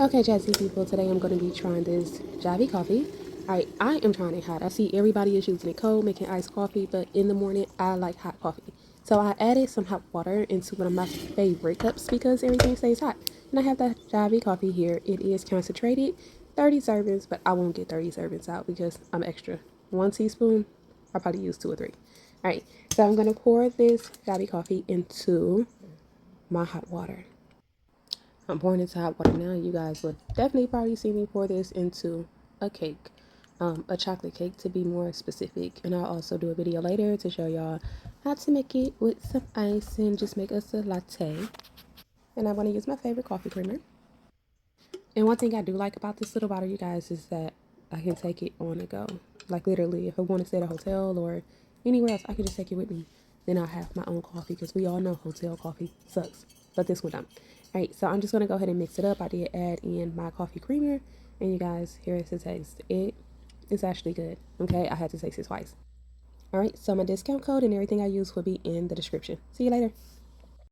Okay, Jazzy people, today I'm going to be trying this Javy coffee. Alright, I am trying it hot. I see everybody is using it cold, making iced coffee, but in the morning, I like hot coffee. So I added some hot water into one of my favorite cups because everything stays hot. And I have the Javy coffee here. It is concentrated, 30 servings, but I won't get 30 servings out because I'm extra. 1 teaspoon, I'll probably use 2 or 3. Alright, so I'm going to pour this Javy coffee into my hot water. I'm pouring into hot water now. You guys would definitely probably see me pour this into a cake, a chocolate cake to be more specific. And I'll also do a video later to show y'all how to make it with some ice and just make us a latte. And I'm going to use my favorite coffee creamer. And one thing I do like about this little bottle, you guys, is that I can take it on the go. Like literally, if I want to stay at a hotel or anywhere else, I can just take it with me. Then I'll have my own coffee because we all know hotel coffee sucks. But this one don't. Alright, so I'm just going to go ahead and mix it up. I did add in my coffee creamer. And you guys, here is the taste. It is actually good. Okay, I had to taste it twice. Alright, so my discount code and everything I use will be in the description. See you later.